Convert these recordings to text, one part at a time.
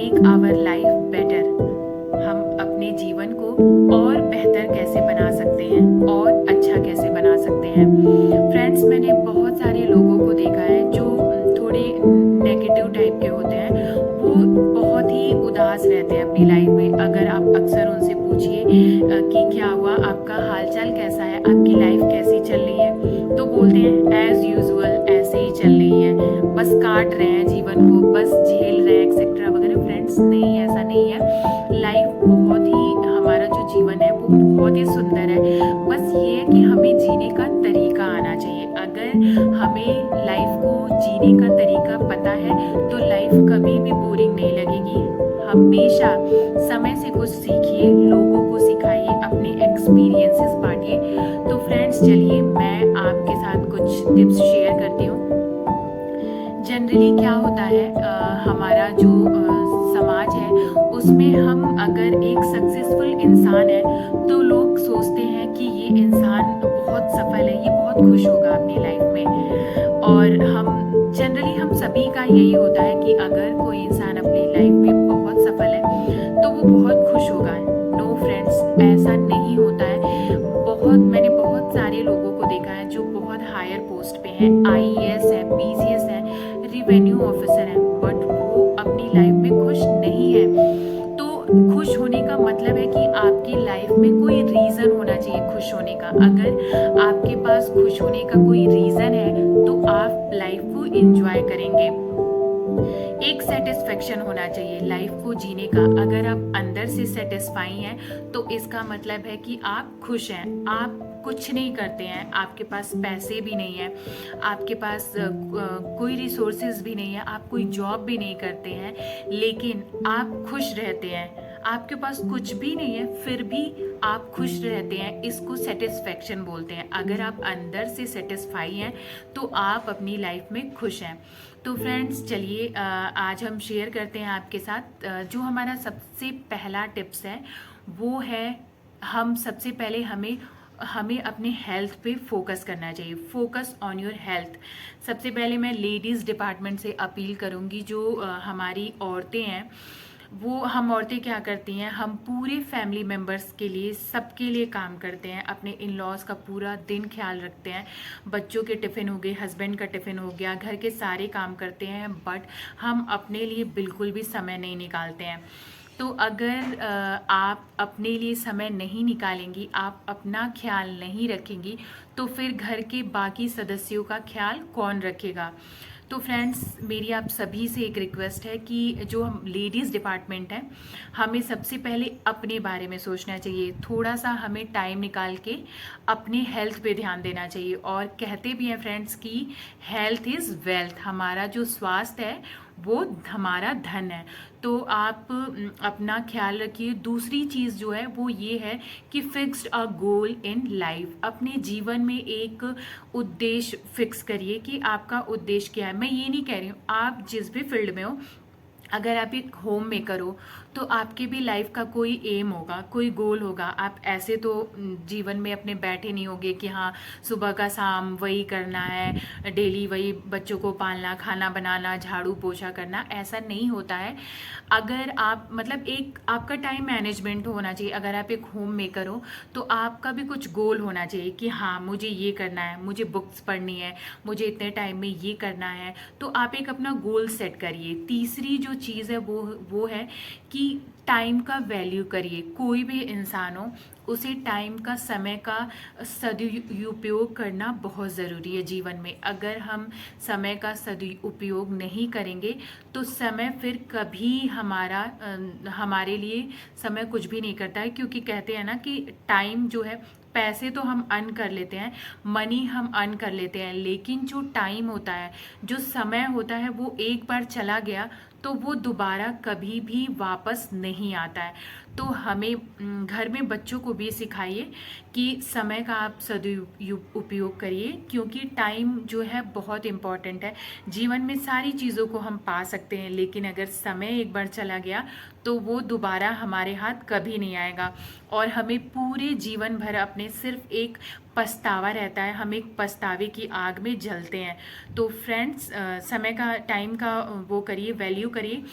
Make our life better. हम अपने जीवन को और बेहतर कैसे बना सकते हैं और अच्छा कैसे बना सकते हैं। फ्रेंड्स, मैंने बहुत सारे लोगों को देखा है जो थोड़े नेगेटिव टाइप के होते हैं। वो बहुत ही उदास रहते हैं अपनी लाइफ में। अगर आप अक्सर उनसे पूछिए कि क्या हुआ, आपका हालचाल कैसा है, आपकी लाइफ कैसी चल रही है, तो बोलते हैं एज यूजुअल, ऐसे ही चल रही है, बस काट रहे हैं जीवन को, बस झेल रहे हैं एक्सेट्रा वगैरह। फ्रेंड्स, नहीं, ऐसा नहीं है। लाइफ बहुत ही, हमारा जो जीवन है वो बहुत ही सुंदर है। बस ये है कि हमें जीने का तरीका आना चाहिए। अगर हमें लाइफ को जीने का तरीका पता है तो लाइफ कभी भी बोरिंग नहीं लगेगी। हमेशा समय से कुछ सीखिए, लोगों को सिखाइए, अपने एक्सपीरियंसेस बांटिए। तो फ्रेंड्स, चलिए मैं आपके साथ कुछ टिप्स शेयर करती हूँ। जनरली क्या होता है, हमारा जो समाज है उसमें हम अगर एक सक्सेसफुल इंसान है तो लोग सोचते हैं कि ये इंसान बहुत सफल है, ये बहुत खुश होगा अपनी लाइफ में। और हम सभी का यही होता है कि अगर कोई इंसान अपनी लाइफ में बहुत सफल है तो वो बहुत खुश होगा। नो फ्रेंड्स, ऐसा नहीं होता है। मैंने बहुत सारे लोगों को देखा है जो बहुत हायर पोस्ट पे हैं, आईएएस है, पीसीएस है, रिवेन्यू ऑफिसर है, बट वो अपनी लाइफ में खुश नहीं है। तो खुश होने का मतलब है कि आपकी लाइफ में कोई रीज़न होना चाहिए खुश होने का। अगर आपके पास खुश होने का कोई रीज़न है तो आप लाइफ को एंजॉय करेंगे। एक सेटिस्फेक्शन होना चाहिए लाइफ को जीने का। अगर आप अंदर से सेटिस्फाई हैं तो इसका मतलब है कि आप खुश हैं। आप कुछ नहीं करते हैं, आपके पास पैसे भी नहीं है, आपके पास कोई रिसोर्सेज भी नहीं है, आप कोई जॉब भी नहीं करते हैं, लेकिन आप खुश रहते हैं। आपके पास कुछ भी नहीं है फिर भी आप खुश रहते हैं, इसको सेटिस्फेक्शन बोलते हैं। अगर आप अंदर से सेटिस्फाई हैं तो आप अपनी लाइफ में खुश हैं। तो फ्रेंड्स, चलिए आज हम शेयर करते हैं आपके साथ जो हमारा सबसे पहला टिप्स है वो है, हम सबसे पहले हमें अपने हेल्थ पे फोकस करना चाहिए। Focus on your health. सबसे पहले मैं लेडीज़ डिपार्टमेंट से अपील करूँगी, जो हमारी औरतें हैं, वो हम औरतें क्या करती हैं, हम पूरे फैमिली मेम्बर्स के लिए, सबके लिए काम करते हैं, अपने इन लॉज का पूरा दिन ख्याल रखते हैं। बच्चों के टिफ़िन हो गए, हस्बैंड का टिफ़िन हो गया, घर के सारे काम करते हैं, बट हम अपने लिए बिल्कुल भी समय नहीं निकालते हैं। तो अगर आप अपने लिए समय नहीं निकालेंगी, आप अपना ख्याल नहीं रखेंगी, तो फिर घर के बाकी सदस्यों का ख्याल कौन रखेगा। तो फ्रेंड्स, मेरी आप सभी से एक रिक्वेस्ट है कि जो हम लेडीज़ डिपार्टमेंट हैं, हमें सबसे पहले अपने बारे में सोचना चाहिए। थोड़ा सा हमें टाइम निकाल के अपने हेल्थ पे ध्यान देना चाहिए। और कहते भी हैं फ्रेंड्स कि हेल्थ इज़ वेल्थ। हमारा जो स्वास्थ्य है वो हमारा धन है। तो आप अपना ख्याल रखिए। दूसरी चीज़ जो है वो ये है कि fixed a goal in life. अपने जीवन में एक उद्देश्य फिक्स करिए कि आपका उद्देश्य क्या है। मैं ये नहीं कह रही हूँ, आप जिस भी फील्ड में हो, अगर आप एक होम मेकर हो तो आपके भी लाइफ का कोई एम होगा, कोई गोल होगा। आप ऐसे तो जीवन में अपने बैठे नहीं होगे कि हाँ सुबह का शाम वही करना है, डेली वही बच्चों को पालना, खाना बनाना, झाड़ू पोछा करना, ऐसा नहीं होता है। अगर आप एक आपका टाइम मैनेजमेंट होना चाहिए। अगर आप एक होम मेकर हो तो आपका भी कुछ गोल होना चाहिए कि हाँ मुझे ये करना है, मुझे बुक्स पढ़नी है, मुझे इतने टाइम में ये करना है। तो आप एक अपना गोल सेट करिए। तीसरी जो चीज़ है वो है कि टाइम का वैल्यू करिए। कोई भी इंसान हो, उसे टाइम का, समय का सदुपयोग करना बहुत ज़रूरी है जीवन में। अगर हम समय का सदुपयोग नहीं करेंगे तो समय फिर कभी हमारे लिए समय कुछ भी नहीं करता है। क्योंकि कहते हैं ना कि टाइम जो है, पैसे तो हम अर्न कर लेते हैं, मनी हम अर्न कर लेते हैं, लेकिन जो टाइम होता है, जो समय होता है, वो एक बार चला गया तो वो दोबारा कभी भी वापस नहीं आता है। तो हमें घर में बच्चों को भी सिखाइए कि समय का आप सदुपयोग करिए, क्योंकि टाइम जो है बहुत इम्पॉर्टेंट है। जीवन में सारी चीज़ों को हम पा सकते हैं, लेकिन अगर समय एक बार चला गया तो वो दोबारा हमारे हाथ कभी नहीं आएगा। और हमें पूरे जीवन भर अपने सिर्फ एक पछतावा रहता है, हम एक पछतावे की आग में जलते हैं। तो फ्रेंड्स, समय का, टाइम का वो करिए, वैल्यू करिए।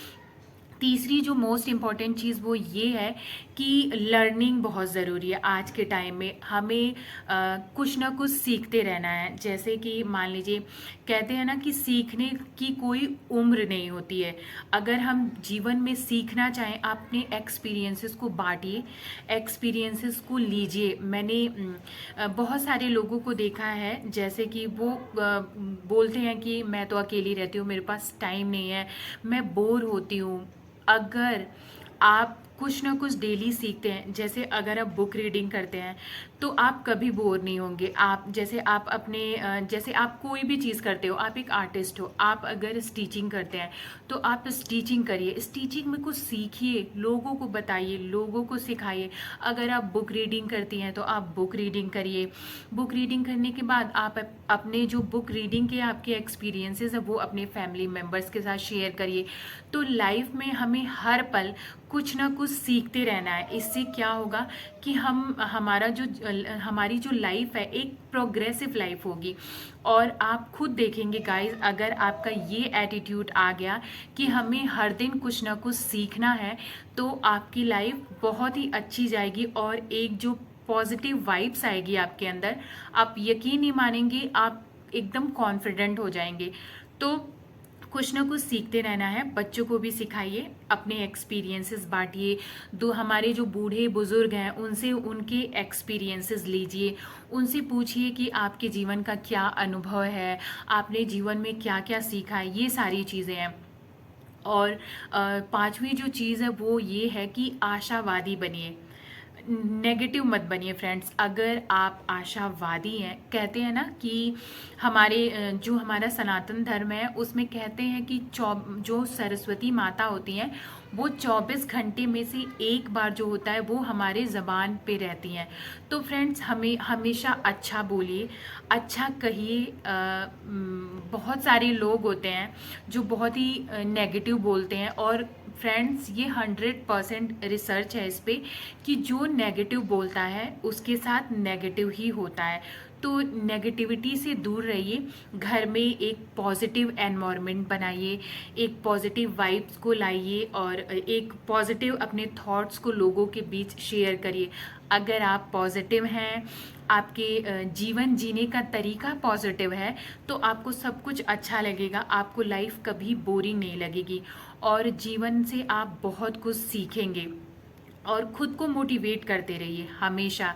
तीसरी जो मोस्ट इम्पॉर्टेंट चीज़ वो ये है कि लर्निंग बहुत ज़रूरी है। आज के टाइम में हमें कुछ ना कुछ सीखते रहना है। जैसे कि मान लीजिए, कहते हैं ना कि सीखने की कोई उम्र नहीं होती है। अगर हम जीवन में सीखना चाहें, अपने एक्सपीरियंसेस को बांटिए, एक्सपीरियंसेस को लीजिए। मैंने बहुत सारे लोगों को देखा है, जैसे कि वो बोलते हैं कि मैं तो अकेली रहती हूँ, मेरे पास टाइम नहीं है, मैं बोर होती हूँ। अगर आप कुछ ना कुछ डेली सीखते हैं, जैसे अगर आप बुक रीडिंग करते हैं, तो आप कभी बोर नहीं होंगे। आप जैसे आप अपने जैसे आप कोई भी चीज़ करते हो, आप एक आर्टिस्ट हो, आप अगर स्टिचिंग करते हैं तो आप स्टिचिंग करिए, स्टिचिंग में कुछ सीखिए, लोगों को बताइए, लोगों को सिखाइए। अगर आप बुक रीडिंग करती हैं तो आप बुक रीडिंग करिए। बुक रीडिंग करने के बाद आप अपने जो बुक रीडिंग के आपके एक्सपीरियंसेस है वो अपने फैमिली मेम्बर्स के साथ शेयर करिए। तो लाइफ में हमें हर पल कुछ ना कुछ सीखते रहना है। इससे क्या होगा कि हमारी जो लाइफ है एक प्रोग्रेसिव लाइफ होगी। और आप खुद देखेंगे गाइस, अगर आपका ये एटीट्यूड आ गया कि हमें हर दिन कुछ ना कुछ सीखना है, तो आपकी लाइफ बहुत ही अच्छी जाएगी और एक जो पॉजिटिव वाइब्स आएगी आपके अंदर, आप यकीन नहीं मानेंगे, आप एकदम कॉन्फिडेंट हो जाएंगे। तो कुछ ना कुछ सीखते रहना है। बच्चों को भी सिखाइए, अपने एक्सपीरियंसेस बांटिए। हमारे जो बूढ़े बुजुर्ग हैं उनसे उनके एक्सपीरियंसेस लीजिए, उनसे पूछिए कि आपके जीवन का क्या अनुभव है, आपने जीवन में क्या क्या सीखा है, ये सारी चीज़ें हैं। और पांचवी जो चीज़ है वो ये है कि आशावादी बनिए, नेगेटिव मत बनिए फ्रेंड्स। अगर आप आशावादी हैं, कहते हैं ना कि जो हमारा सनातन धर्म है उसमें कहते हैं कि जो सरस्वती माता होती हैं वो 24 घंटे में से एक बार जो होता है वो हमारे ज़बान पे रहती हैं। तो फ्रेंड्स, हमें हमेशा अच्छा बोलिए, अच्छा कहिए। बहुत सारे लोग होते हैं जो बहुत ही नेगेटिव बोलते हैं, और फ्रेंड्स ये 100% रिसर्च है इस पे कि जो नेगेटिव बोलता है उसके साथ नेगेटिव ही होता है। तो नेगेटिविटी से दूर रहिए, घर में एक पॉजिटिव एनवायरनमेंट बनाइए, एक पॉजिटिव वाइब्स को लाइए और एक पॉजिटिव अपने थॉट्स को लोगों के बीच शेयर करिए। अगर आप पॉजिटिव हैं, आपके जीवन जीने का तरीका पॉजिटिव है, तो आपको सब कुछ अच्छा लगेगा, आपको लाइफ कभी बोरिंग नहीं लगेगी और जीवन से आप बहुत कुछ सीखेंगे। और खुद को मोटिवेट करते रहिए, हमेशा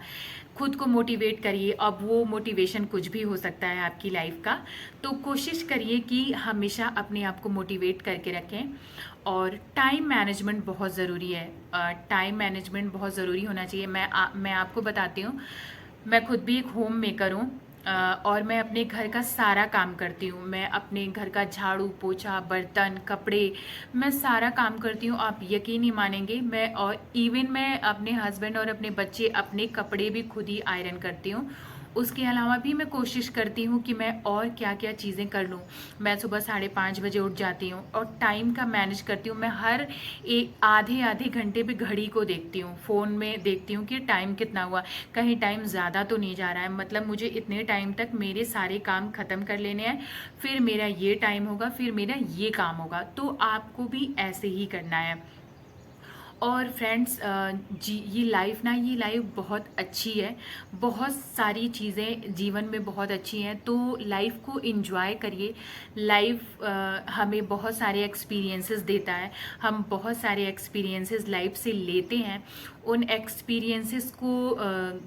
खुद को मोटिवेट करिए। अब वो मोटिवेशन कुछ भी हो सकता है आपकी लाइफ का, तो कोशिश करिए कि हमेशा अपने आप को मोटिवेट करके रखें। और टाइम मैनेजमेंट बहुत ज़रूरी है, टाइम मैनेजमेंट बहुत ज़रूरी होना चाहिए। मैं आपको बताती हूँ, मैं खुद भी एक होम मेकर हूँ, और मैं अपने घर का सारा काम करती हूँ। मैं अपने घर का झाड़ू पोछा, बर्तन, कपड़े, मैं सारा काम करती हूँ। आप यकीन नहीं मानेंगे, और इवन मैं अपने हस्बैंड और अपने बच्चे अपने कपड़े भी खुद ही आयरन करती हूँ। उसके अलावा भी मैं कोशिश करती हूँ कि मैं और क्या क्या चीज़ें कर लूँ। मैं सुबह 5:30 बजे उठ जाती हूँ और टाइम का मैनेज करती हूँ। मैं हर एक आधे आधे घंटे पे घड़ी को देखती हूँ, फ़ोन में देखती हूँ कि टाइम कितना हुआ, कहीं टाइम ज़्यादा तो नहीं जा रहा है। मतलब मुझे इतने टाइम तक मेरे सारे काम ख़त्म कर लेने हैं, फिर मेरा ये टाइम होगा, फिर मेरा ये काम होगा। तो आपको भी ऐसे ही करना है। और फ्रेंड्स, ये लाइफ बहुत अच्छी है, बहुत सारी चीज़ें जीवन में बहुत अच्छी हैं। तो लाइफ को एंजॉय करिए। लाइफ हमें बहुत सारे एक्सपीरियंसेस देता है, हम बहुत सारे एक्सपीरियंसेस लाइफ से लेते हैं। उन एक्सपीरियंसेस को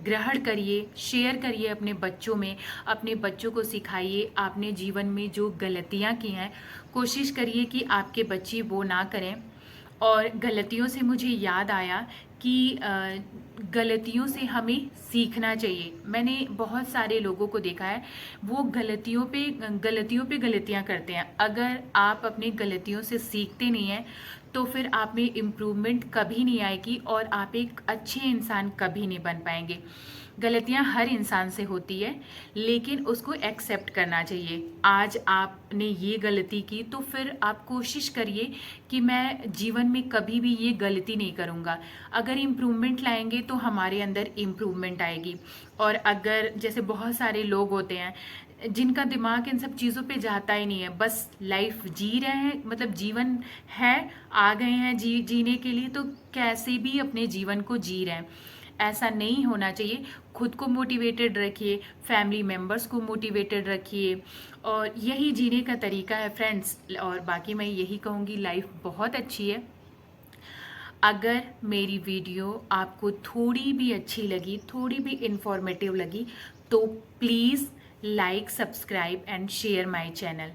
ग्रहण करिए, शेयर करिए अपने बच्चों में, अपने बच्चों को सिखाइए। आपने जीवन में जो गलतियाँ की हैं, कोशिश करिए कि आपके बच्चे वो ना करें। और गलतियों से मुझे याद आया कि गलतियों से हमें सीखना चाहिए। मैंने बहुत सारे लोगों को देखा है, वो गलतियों पे गलतियां करते हैं। अगर आप अपनी गलतियों से सीखते नहीं हैं तो फिर आप में इम्प्रूवमेंट कभी नहीं आएगी और आप एक अच्छे इंसान कभी नहीं बन पाएंगे। गलतियां हर इंसान से होती है, लेकिन उसको एक्सेप्ट करना चाहिए। आज आपने ये गलती की तो फिर आप कोशिश करिए कि मैं जीवन में कभी भी ये गलती नहीं करूँगा। अगर इम्प्रूवमेंट लाएंगे तो हमारे अंदर इम्प्रूवमेंट आएगी। और अगर जैसे बहुत सारे लोग होते हैं, जिनका दिमाग इन सब चीज़ों पे जाता ही नहीं है, बस लाइफ जी रहे हैं, मतलब जीवन है, आ गए हैं जीने के लिए, तो कैसे भी अपने जीवन को जी रहे हैं। ऐसा नहीं होना चाहिए। खुद को मोटिवेटेड रखिए, फैमिली मेम्बर्स को मोटिवेटेड रखिए, और यही जीने का तरीका है फ्रेंड्स। और बाकी मैं यही कहूँगी, लाइफ बहुत अच्छी है। अगर मेरी वीडियो आपको थोड़ी भी अच्छी लगी, थोड़ी भी इंफॉर्मेटिव लगी, तो please like, subscribe and share my channel.